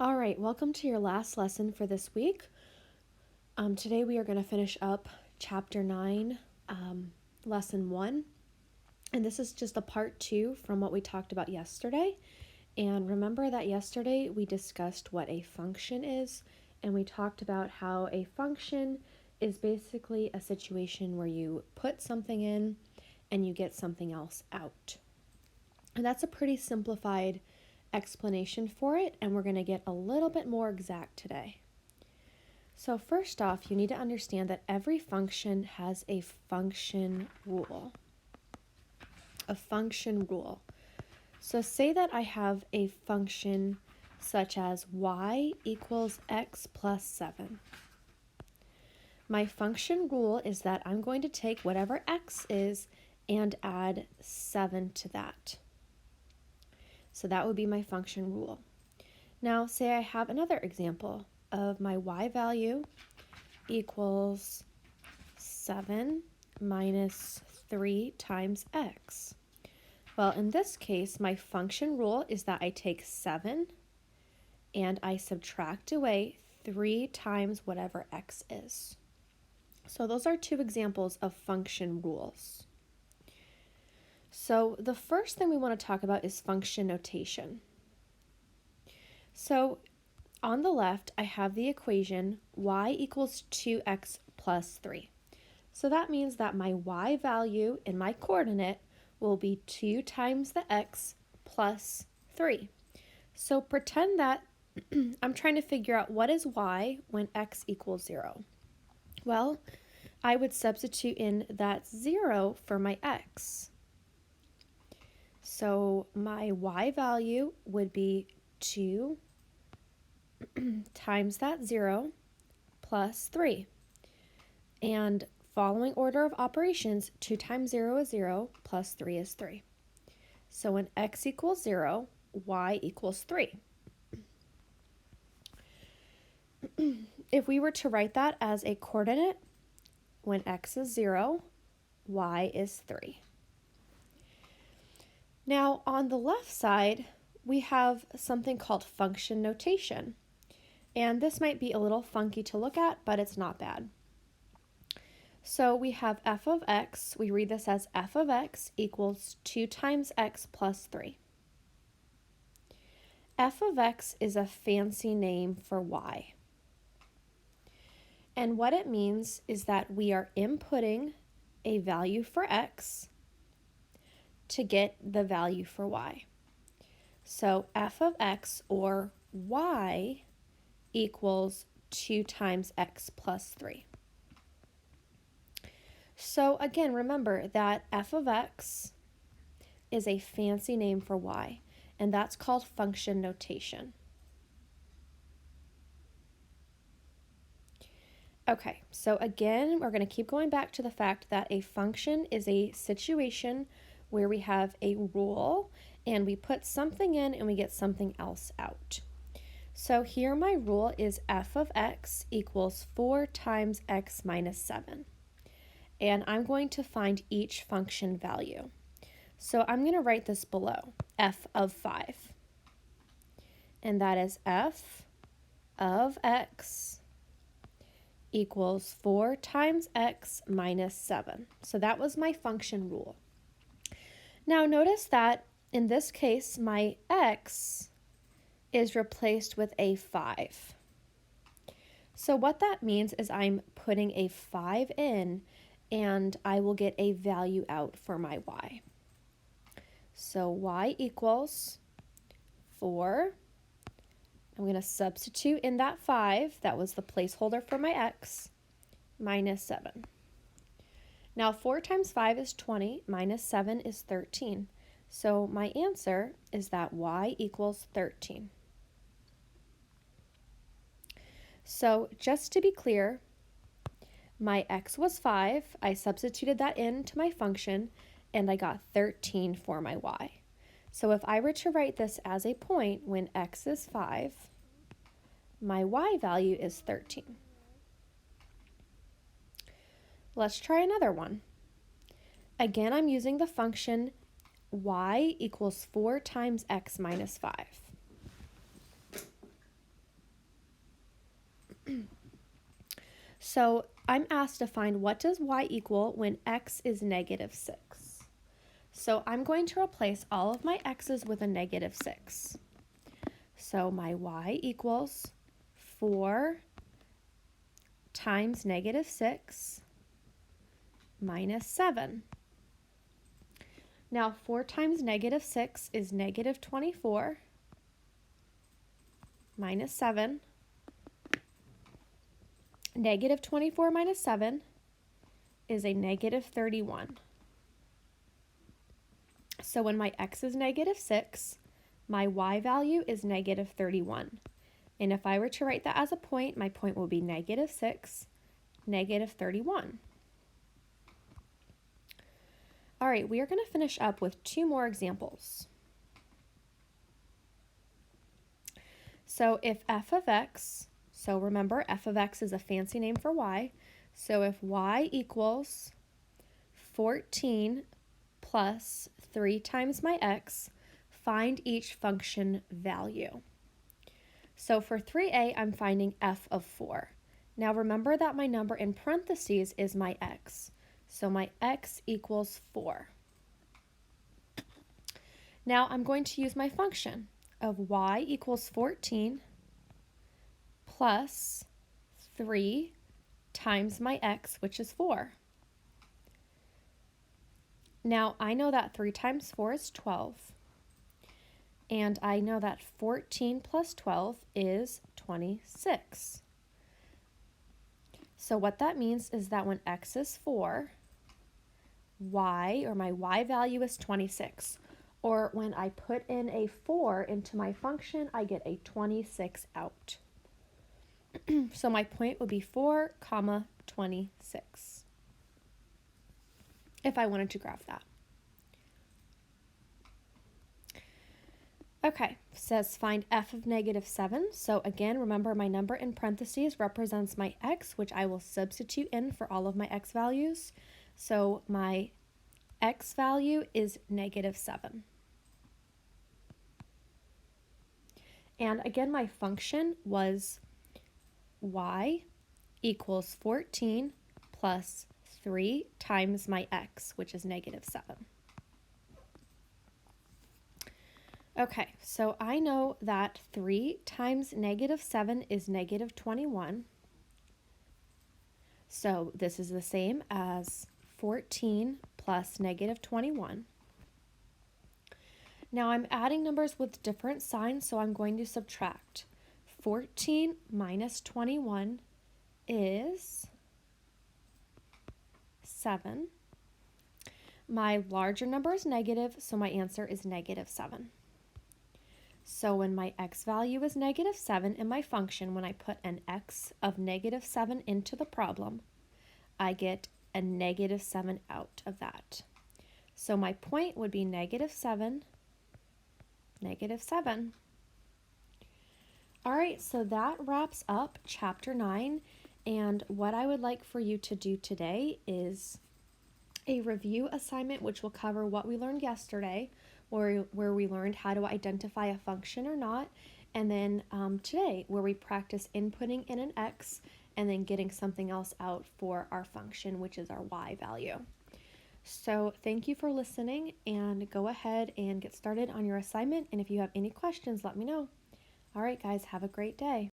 All right, welcome to your last lesson for this week. Today we are going to finish up Chapter 9, Lesson 1. And this is just a part 2 from what we talked about yesterday. And remember that yesterday we discussed what a function is, and we talked about how a function is basically a situation where you put something in and you get something else out. And that's a pretty simplified explanation for it, and we're going to get a little bit more exact today. So first off, you need to understand that every function has a function rule. A function rule. So say that I have a function such as y equals x plus 7. My function rule is that I'm going to take whatever x is and add 7 to that. So that would be my function rule. Now, say I have another example of my y value equals 7 minus 3 times x. Well, in this case, my function rule is that I take 7 and I subtract away 3 times whatever x is. So those are two examples of function rules. So the first thing we want to talk about is function notation. So on the left, I have the equation y equals 2x plus 3. So that means that my y value in my coordinate will be 2 times the x plus 3. So pretend that I'm trying to figure out what is y when x equals 0. Well, I would substitute in that 0 for my x. So my y value would be 2 times that 0 plus 3. And following order of operations, 2 times 0 is 0, plus 3 is 3. So when x equals 0, y equals 3. If we were to write that as a coordinate, when x is 0, y is 3. Now on the left side, we have something called function notation. And this might be a little funky to look at, but it's not bad. So we have f of x, we read this as f of x equals 2 times x plus 3. F of x is a fancy name for y. And what it means is that we are inputting a value for x to get the value for y. So f of x, or y, equals 2 times x plus 3. So again, remember that f of x is a fancy name for y, and that's called function notation. Okay, so again, we're going to keep going back to the fact that a function is a situation where we have a rule and we put something in and we get something else out. So here my rule is f of x equals 4 times x minus 7. And I'm going to find each function value. So I'm going to write this below, f of 5. And that is f of x equals 4 times x minus 7. So that was my function rule. Now notice that in this case, my x is replaced with a 5. So what that means is I'm putting a 5 in, and I will get a value out for my y. So y equals 4. I'm going to substitute in that 5, that was the placeholder for my x, minus 7. Now 4 times 5 is 20, minus 7 is 13. So my answer is that y equals 13. So just to be clear, my x was 5, I substituted that into my function, and I got 13 for my y. So if I were to write this as a point when x is 5, my y value is 13. Let's try another one. Again, I'm using the function y equals 4 times x minus 5. So I'm asked to find what does y equal when x is negative 6. So I'm going to replace all of my x's with a negative 6. So my y equals 4 times negative 6 minus 7. Now 4 times negative 6 is negative 24 minus 7. Negative 24 minus 7 is a negative 31. So when my x is negative 6, my y value is negative 31. And if I were to write that as a point, my point will be negative 6, negative 31. All right, we are going to finish up with 2 more examples. So if f of x, so remember f of x is a fancy name for y, so if y equals 14 plus 3 times my x, find each function value. So for 3a, I'm finding f of 4. Now remember that my number in parentheses is my x. So my x equals 4. Now I'm going to use my function of y equals 14 plus 3 times my x, which is 4. Now I know that 3 times 4 is 12. And I know that 14 plus 12 is 26. So what that means is that when x is 4, y, or my y value, is 26. Or when I put in a 4 into my function, I get a 26 out. So my point would be 4, 26, if I wanted to graph that. Okay, says find f of negative 7. So again, remember my number in parentheses represents my x, which I will substitute in for all of my x values. So my x value is negative 7. And again, my function was y equals 14 plus 3 times my x, which is negative 7. Okay, so I know that 3 times negative 7 is negative 21. So this is the same as 14 plus negative 21. Now I'm adding numbers with different signs, so I'm going to subtract. 14 minus 21 is 7. My larger number is negative, so my answer is negative 7. So when my x value is negative 7 in my function, when I put an x of negative 7 into the problem, I get a negative 7 out of that. So my point would be negative 7, negative 7. All right, so that wraps up chapter 9. And what I would like for you to do today is a review assignment, which will cover what we learned yesterday, where we learned how to identify a function or not, and then today, where we practice inputting in an x and then getting something else out for our function, which is our y value. So thank you for listening, and go ahead and get started on your assignment, and if you have any questions, let me know. All right, guys, have a great day.